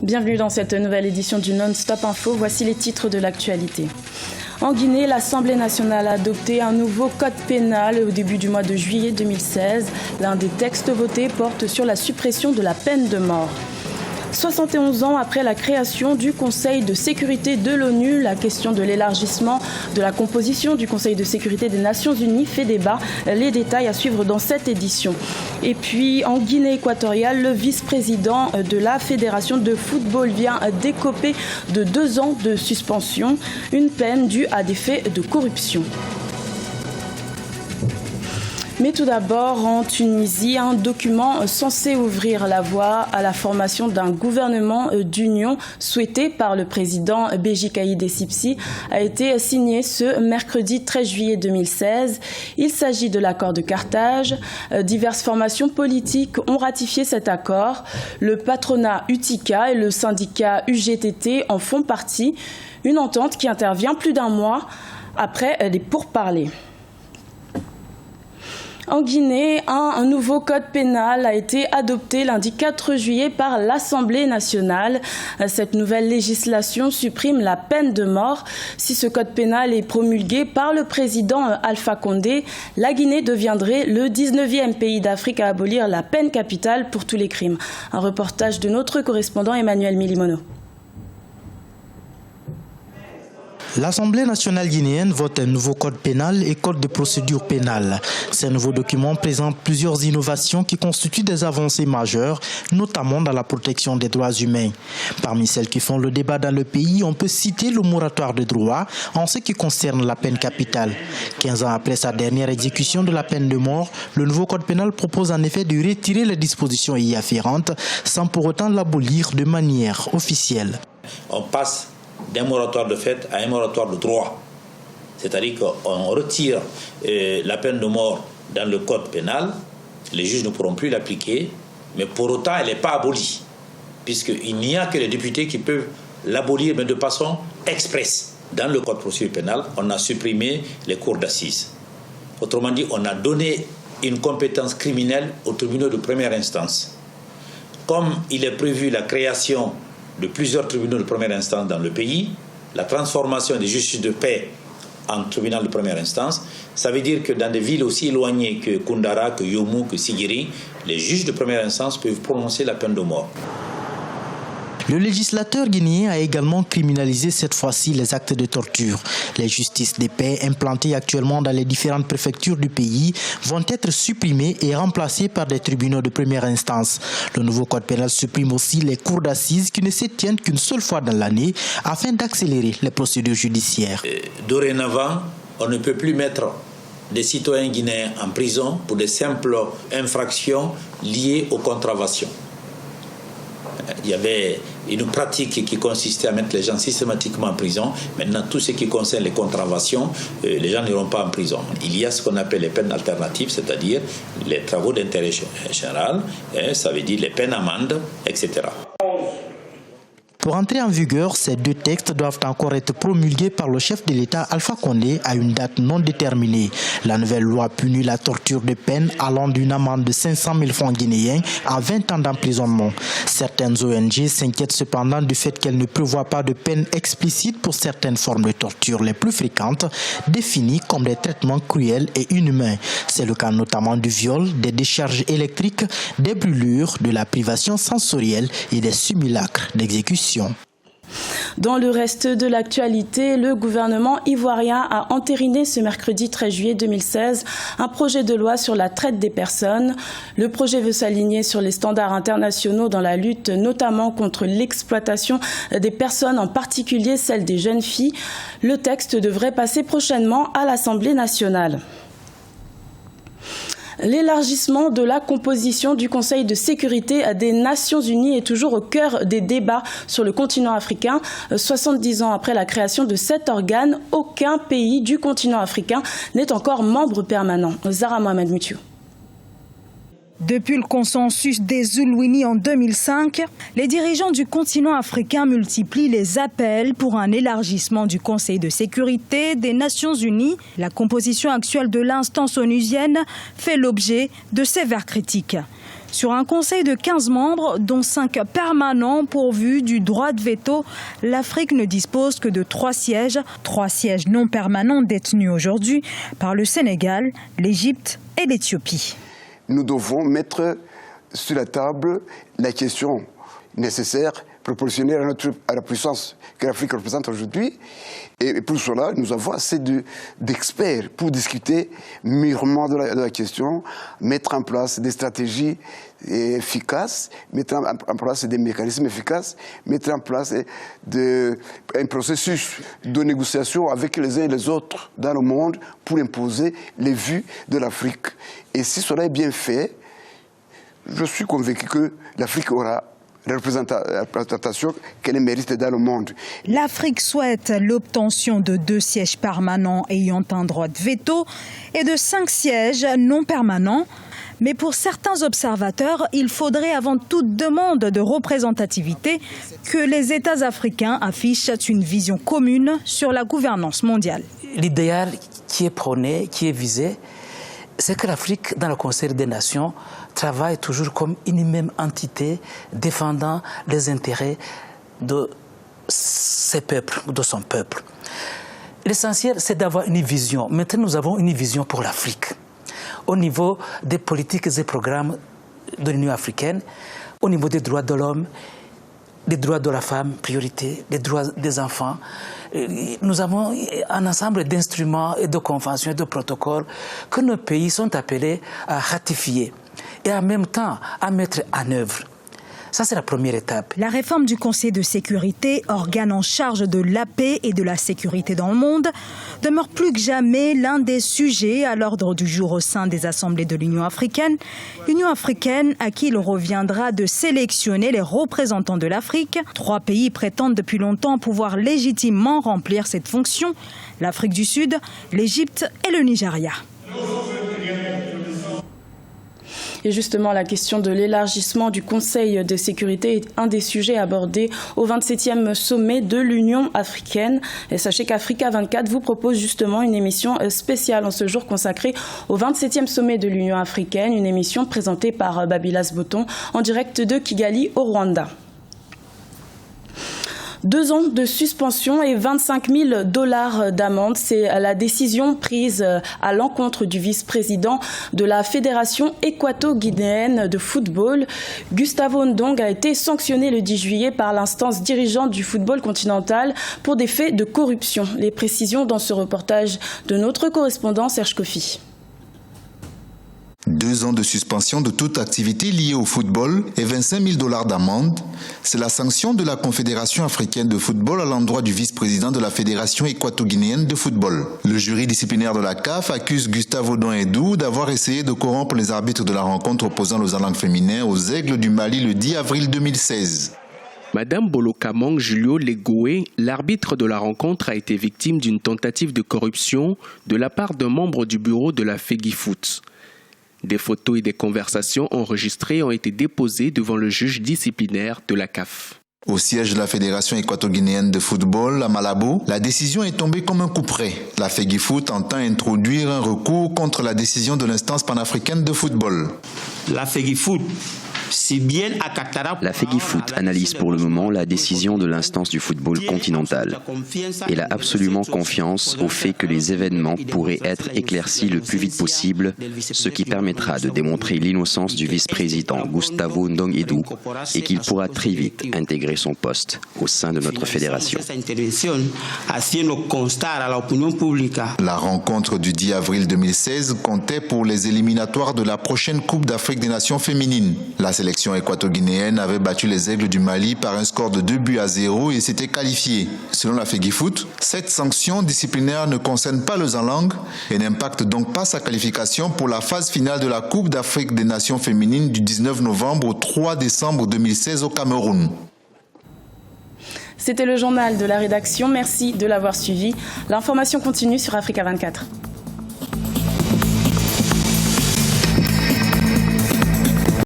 Bienvenue dans cette nouvelle édition du Non-Stop Info. Voici les titres de l'actualité. En Guinée, l'Assemblée nationale a adopté un nouveau code pénal au début du mois de juillet 2016. L'un des textes votés porte sur la suppression de la peine de mort. 71 ans après la création du Conseil de sécurité de l'ONU, la question de l'élargissement de la composition du Conseil de sécurité des Nations Unies fait débat. Les détails à suivre dans cette édition. Et puis en Guinée équatoriale, le vice-président de la Fédération de football vient d'écoper de 2 ans de suspension, une peine due à des faits de corruption. Mais tout d'abord, en Tunisie, un document censé ouvrir la voie à la formation d'un gouvernement d'union souhaité par le président Béji Caïd Essebsi a été signé ce mercredi 13 juillet 2016. Il s'agit de l'accord de Carthage. Diverses formations politiques ont ratifié cet accord. Le patronat UTICA et le syndicat UGTT en font partie. Une entente qui intervient plus d'un mois après les pourparlers. En Guinée, un nouveau code pénal a été adopté lundi 4 juillet par l'Assemblée nationale. Cette nouvelle législation supprime la peine de mort. Si ce code pénal est promulgué par le président Alpha Condé, la Guinée deviendrait le 19e pays d'Afrique à abolir la peine capitale pour tous les crimes. Un reportage de notre correspondant Emmanuel Milimono. L'Assemblée nationale guinéenne vote un nouveau code pénal et code de procédure pénale. Ces nouveaux documents présentent plusieurs innovations qui constituent des avancées majeures, notamment dans la protection des droits humains. Parmi celles qui font le débat dans le pays, on peut citer le moratoire de droit en ce qui concerne la peine capitale. 15 ans après sa dernière exécution de la peine de mort, le nouveau code pénal propose en effet de retirer les dispositions y afférentes sans pour autant l'abolir de manière officielle. On passe d'un moratoire de fait à un moratoire de droit. C'est-à-dire qu'on retire la peine de mort dans le code pénal, les juges ne pourront plus l'appliquer, mais pour autant elle n'est pas abolie, puisqu'il n'y a que les députés qui peuvent l'abolir, mais de façon expresse. Dans le code de procédure pénale, on a supprimé les cours d'assises. Autrement dit, on a donné une compétence criminelle aux tribunaux de première instance. Comme il est prévu la création de plusieurs tribunaux de première instance dans le pays, la transformation des justices de paix en tribunal de première instance, ça veut dire que dans des villes aussi éloignées que Koundara, que Yomou, que Sigiri, les juges de première instance peuvent prononcer la peine de mort. Le législateur guinéen a également criminalisé cette fois-ci les actes de torture. Les justices de paix implantées actuellement dans les différentes préfectures du pays vont être supprimées et remplacées par des tribunaux de première instance. Le nouveau code pénal supprime aussi les cours d'assises qui ne se tiennent qu'une seule fois dans l'année afin d'accélérer les procédures judiciaires. Dorénavant, on ne peut plus mettre des citoyens guinéens en prison pour des simples infractions liées aux contraventions. Il y avait une pratique qui consistait à mettre les gens systématiquement en prison. Maintenant, tout ce qui concerne les contraventions, les gens n'iront pas en prison. Il y a ce qu'on appelle les peines alternatives, c'est-à-dire les travaux d'intérêt général, ça veut dire les peines amendes, etc. Pour entrer en vigueur, ces deux textes doivent encore être promulgués par le chef de l'État Alpha Condé à une date non déterminée. La nouvelle loi punit la torture de peine allant d'une amende de 500 000 francs guinéens à 20 ans d'emprisonnement. Certaines ONG s'inquiètent cependant du fait qu'elle ne prévoit pas de peine explicite pour certaines formes de torture les plus fréquentes, définies comme des traitements cruels et inhumains. C'est le cas notamment du viol, des décharges électriques, des brûlures, de la privation sensorielle et des simulacres d'exécution. Dans le reste de l'actualité, le gouvernement ivoirien a entériné ce mercredi 13 juillet 2016 un projet de loi sur la traite des personnes. Le projet veut s'aligner sur les standards internationaux dans la lutte, notamment contre l'exploitation des personnes, en particulier celle des jeunes filles. Le texte devrait passer prochainement à l'Assemblée nationale. L'élargissement de la composition du Conseil de sécurité des Nations Unies est toujours au cœur des débats sur le continent africain. 70 ans après la création de cet organe, aucun pays du continent africain n'est encore membre permanent. Zara Mohamed Moutiou. Depuis le consensus des Zulwini en 2005, les dirigeants du continent africain multiplient les appels pour un élargissement du Conseil de sécurité des Nations Unies. La composition actuelle de l'instance onusienne fait l'objet de sévères critiques. Sur un conseil de 15 membres, dont 5 permanents pourvus du droit de veto, l'Afrique ne dispose que de 3 sièges non permanents détenus aujourd'hui par le Sénégal, l'Égypte et l'Éthiopie. Nous devons mettre sur la table la question nécessaire, proportionnelle à la puissance que l'Afrique représente aujourd'hui. Et pour cela, nous avons assez d'experts pour discuter mûrement de la question, mettre en place des stratégies efficaces, mettre en place des mécanismes efficaces, mettre en place un processus de négociation avec les uns et les autres dans le monde pour imposer les vues de l'Afrique. Et si cela est bien fait, je suis convaincu que l'Afrique aura la représentation qu'elle mérite dans le monde. L'Afrique souhaite l'obtention de 2 sièges permanents ayant un droit de veto et de 5 sièges non permanents. Mais pour certains observateurs, il faudrait avant toute demande de représentativité que les États africains affichent une vision commune sur la gouvernance mondiale. L'idéal qui est prôné, qui est visé, c'est que l'Afrique, dans le Conseil des Nations, travaille toujours comme une même entité défendant les intérêts de ses peuples, de son peuple. L'essentiel, c'est d'avoir une vision. Maintenant, nous avons une vision pour l'Afrique. Au niveau des politiques et programmes de l'Union africaine, au niveau des droits de l'homme, des droits de la femme, priorité, des droits des enfants. Nous avons un ensemble d'instruments et de conventions et de protocoles que nos pays sont appelés à ratifier et en même temps à mettre en œuvre. Ça, c'est la première étape. La réforme du Conseil de sécurité, organe en charge de la paix et de la sécurité dans le monde, demeure plus que jamais l'un des sujets à l'ordre du jour au sein des assemblées de l'Union africaine. L'Union africaine à qui il reviendra de sélectionner les représentants de l'Afrique. 3 pays prétendent depuis longtemps pouvoir légitimement remplir cette fonction. L'Afrique du Sud, l'Égypte et le Nigeria. Et justement, la question de l'élargissement du Conseil de sécurité est un des sujets abordés au 27e sommet de l'Union africaine. Et sachez qu'Africa 24 vous propose justement une émission spéciale en ce jour consacrée au 27e sommet de l'Union africaine, une émission présentée par Babylas Botton en direct de Kigali au Rwanda. 2 ans de suspension et $25 000 d'amende. C'est la décision prise à l'encontre du vice-président de la Fédération équato-guinéenne de football. Gustavo Ndong a été sanctionné le 10 juillet par l'instance dirigeante du football continental pour des faits de corruption. Les précisions dans ce reportage de notre correspondant Serge Kofi. 2 ans de suspension de toute activité liée au football et $25 000 d'amende. C'est la sanction de la Confédération africaine de football à l'endroit du vice-président de la Fédération équato-guinéenne de football. Le jury disciplinaire de la CAF accuse Gustavo Ndong d'avoir essayé de corrompre les arbitres de la rencontre opposant les Alangues féminins aux Aigles du Mali le 10 avril 2016. Madame Bolokamang Julio Legoé, l'arbitre de la rencontre, a été victime d'une tentative de corruption de la part d'un membre du bureau de la FEGIFOOT. Des photos et des conversations enregistrées ont été déposées devant le juge disciplinaire de la CAF. Au siège de la Fédération équato-guinéenne de football à Malabo, la décision est tombée comme un coup près. La FEGIFOOT entend introduire un recours contre la décision de l'instance panafricaine de football. La FEGIFOOT analyse pour le moment la décision de l'instance du football continental. Elle a absolument confiance au fait que les événements pourraient être éclaircis le plus vite possible, ce qui permettra de démontrer l'innocence du vice-président Gustavo Ndong et qu'il pourra très vite intégrer son poste au sein de notre fédération. La rencontre du 10 avril 2016 comptait pour les éliminatoires de la prochaine Coupe d'Afrique des Nations féminines. La sélection équato-guinéenne avait battu les Aigles du Mali par un score de 2-0 et s'était qualifiée. Selon la FEGIFOOT, cette sanction disciplinaire ne concerne pas les Alangues et n'impacte donc pas sa qualification pour la phase finale de la Coupe d'Afrique des Nations féminines du 19 novembre au 3 décembre 2016 au Cameroun. C'était le journal de la rédaction. Merci de l'avoir suivi. L'information continue sur Africa 24.